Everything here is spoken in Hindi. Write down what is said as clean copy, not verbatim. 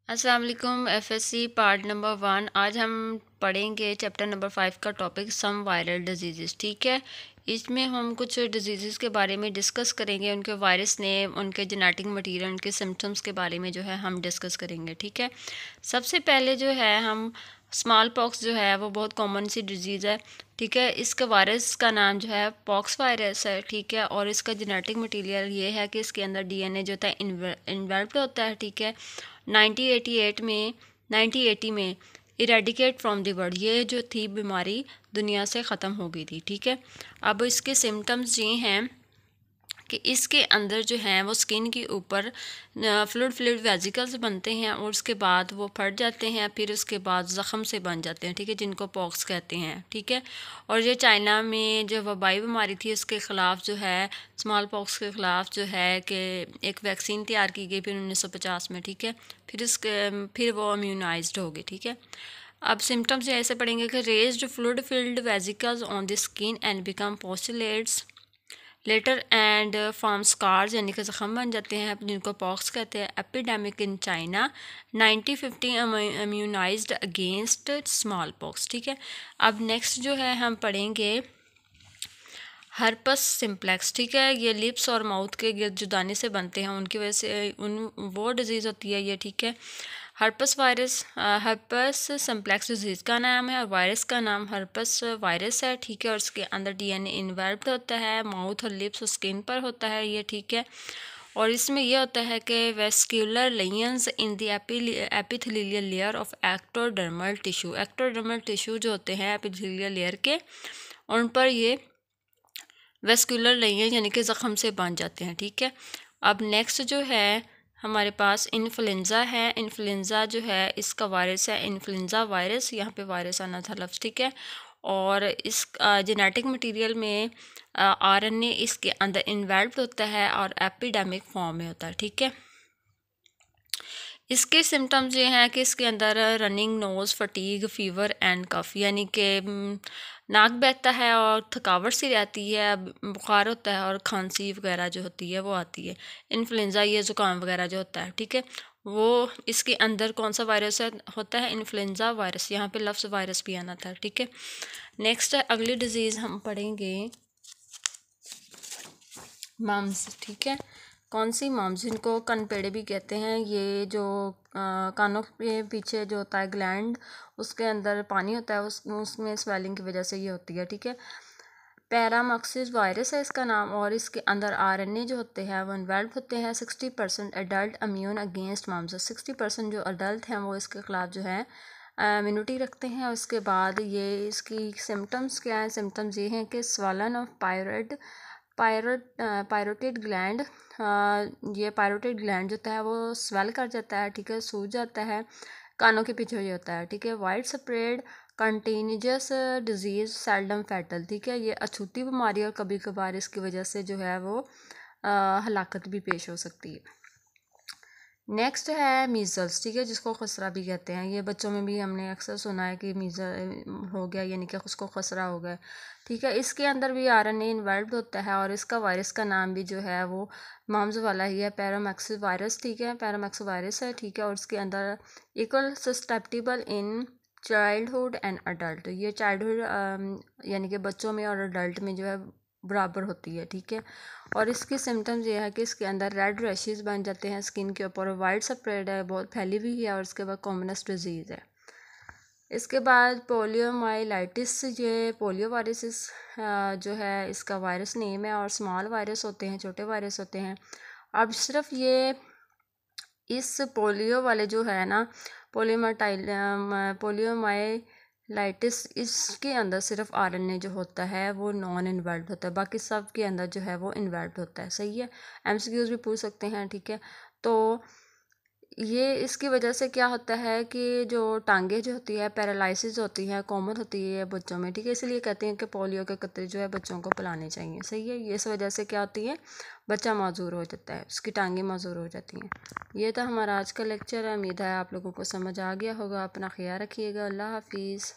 अस्सलाम वालेकुम। FSc part number 1। आज हम पढ़ेंगे चैप्टर नंबर 5 का टॉपिक सम वायरल डिजीज़। ठीक है, इसमें हम कुछ डिजीज़ के बारे में डिस्कस करेंगे, उनके वायरस नेम, उनके जेनेटिक मटीरियल, उनके सिम्टम्स के बारे में जो है हम डिस्कस करेंगे। ठीक है, सबसे पहले जो है हम स्मॉल पॉक्स जो है वो बहुत कॉमन सी डिजीज़ है। ठीक है, इसका वायरस का नाम जो है पॉक्स वायरस है। ठीक है, और इसका जेनेटिक मटीरियल ये है कि इसके अंदर डीएनए जो होता है इन्वेल्व्ड होता है। ठीक है, 1980 में इरेडिकेट फ्रॉम द वर्ल्ड, ये जो थी बीमारी दुनिया से ख़त्म हो गई थी। ठीक है, अब इसके सिम्टम्स ये हैं कि इसके अंदर जो हैं वो स्किन के ऊपर फ्लूइड वेजिकल्स बनते हैं और उसके बाद वो फट जाते हैं, फिर उसके बाद ज़ख़म से बन जाते हैं। ठीक है, जिनको पॉक्स कहते हैं। ठीक है, और ये चाइना में जो वबाई बीमारी थी उसके ख़िलाफ़ जो है, स्मॉल पॉक्स के ख़िलाफ़ जो है कि एक वैक्सीन तैयार की गई फिर 1950 में। ठीक है, फिर वो इम्यूनाइज्ड हो गई। ठीक है, अब सिम्टम्स ऐसे पड़ेंगे कि raised fluid filled vesicles on the skin and become postulates later and form scars, यानी कि ज़ख़म बन जाते हैं जिनको पॉक्स कहते हैं। Epidemic in China 1950 immunised against small pox. ठीक है, अब नेक्स्ट जो है हम पढ़ेंगे हर्पस सिम्प्लेक्स। ठीक है, ये लिप्स और माउथ के गिर्द जो दाने से बनते हैं उनकी वजह से वो डिज़ीज़ होती है ये। ठीक है, हर्पस सिम्प्लेक्स डिजीज़ का नाम है और वायरस का नाम हर्पस वायरस है। ठीक है, और इसके अंदर डीएनए इन्वॉल्व्ड होता है, माउथ और लिप्स और स्किन पर होता है ये। ठीक है, और इसमें यह होता है कि vesicular lesions in the epithelial layer of ectodermal tissue. Ectodermal tissue जो होते हैं एपिथेलियल लेयर के, उन पर ये वेस्कुलर लेयर यानी कि ज़ख़म से बांध जाते हैं। ठीक है, अब नेक्स्ट जो है हमारे पास इन्फ्लुएंज़ा है। इन्फ्लुएंज़ा जो है इसका वायरस है इन्फ्लुएंज़ा वायरस, यहाँ पे वायरस आना था लफ्ज़। ठीक है, और इस जेनेटिक मटेरियल में आरएनए इसके अंदर इन्वॉल्व होता है और एपिडेमिक फॉर्म में होता है। ठीक है, इसके सिम्टम्स ये हैं कि इसके अंदर running nose, fatigue, fever and cough, यानी कि नाक बहता है और थकावट सी रहती है, बुखार होता है और खांसी वगैरह जो होती है वो आती है। इन्फ्लुएंज़ा ये ज़ुकाम वगैरह जो होता है। ठीक है, वो इसके अंदर कौन सा वायरस होता है इन्फ्लुएंज़ा वायरस, यहाँ पे लफ्ज़ वायरस भी आना था। ठीक है, नेक्स्ट अगली डिज़ीज़ हम पढ़ेंगे मम्स। ठीक है, कौन सी मम्स, जिनको कनपेड़े भी कहते हैं। ये जो कानों के पीछे जो होता है ग्लैंड, उसके अंदर पानी होता है, उसमें स्वेलिंग की वजह से ये होती है। ठीक है, पैरामॉक्सिस वायरस है इसका नाम, और इसके अंदर आरएनए जो होते हैं वो इन्वॉल्व होते हैं। 60% एडल्ट इम्यून अगेंस्ट मम्स, 60% जो अडल्ट हैं वो इसके ख़िलाफ़ जो है इम्यूनिटी रखते हैं। और उसके बाद ये इसकी सिम्टम्स क्या हैं, सिम्टम्स ये हैं कि स्वलन ऑफ पायरोटिड ग्लैंड, ये पायरोटिड ग्लैंड जो होता है वो स्वेल कर जाता है। ठीक है, सूज जाता है, कानों के पीछे ये होता है। ठीक है, wide spread contagious disease seldom fatal. ठीक है, ये अछूती बीमारी और कभी कभार इसकी वजह से जो है वो हलाकत भी पेश हो सकती है। नेक्स्ट है मीज़ल्स। ठीक है, जिसको खसरा भी कहते हैं। ये बच्चों में भी हमने अक्सर सुना है कि मीज़ल हो गया, यानी कि उसको खसरा हो गया। ठीक है, इसके अंदर भी आरएनए इन्वॉल्व होता है और इसका वायरस का नाम भी जो है वो माम्स वाला ही है, पैरामैक्सिस वायरस। ठीक है, पैरामैक्सिस वायरस है। ठीक है, और इसके अंदर equal susceptible in childhood and adult, ये चाइल्डहुड यानी कि बच्चों में और अडल्ट में जो है बराबर होती है। ठीक है, और इसकी सिम्टम्स ये है कि इसके अंदर रेड रैशेस बन जाते हैं स्किन के ऊपर, वाइड स्प्रेड है, बहुत फैली हुई है, और इसके बाद कॉमनस्ट डिजीज़ है। इसके बाद पोलियोमाइलाइटिस, ये पोलियो वायरस जो है इसका वायरस नेम है, और स्मॉल वायरस होते हैं, छोटे वायरस होते हैं। अब सिर्फ ये इस पोलियो वाले जो है ना पोलियोमाइलाइटिस, इसके अंदर सिर्फ आरएनए जो होता है वो नॉन इन्वॉल्व होता है, बाकी सब के अंदर जो है वो इन्वॉल्व होता है। सही है, एमसीक्यूज भी पूछ सकते हैं। ठीक है, तो ये इसकी वजह से क्या होता है कि जो टांगे जो होती है पैरालिसिस होती है, कॉमन होती है बच्चों में। ठीक है, इसलिए कहते हैं कि पोलियो के कतरे जो है बच्चों को पिलाने चाहिए। सही है, ये इस वजह से क्या होती है, बच्चा माजूर हो जाता है, उसकी टांगें माजूर हो जाती हैं। ये था हमारा आज का लेक्चर है, उम्मीद है आप लोगों को समझ आ गया होगा। अपना ख्याल रखिएगा, अल्लाह हाफिज़।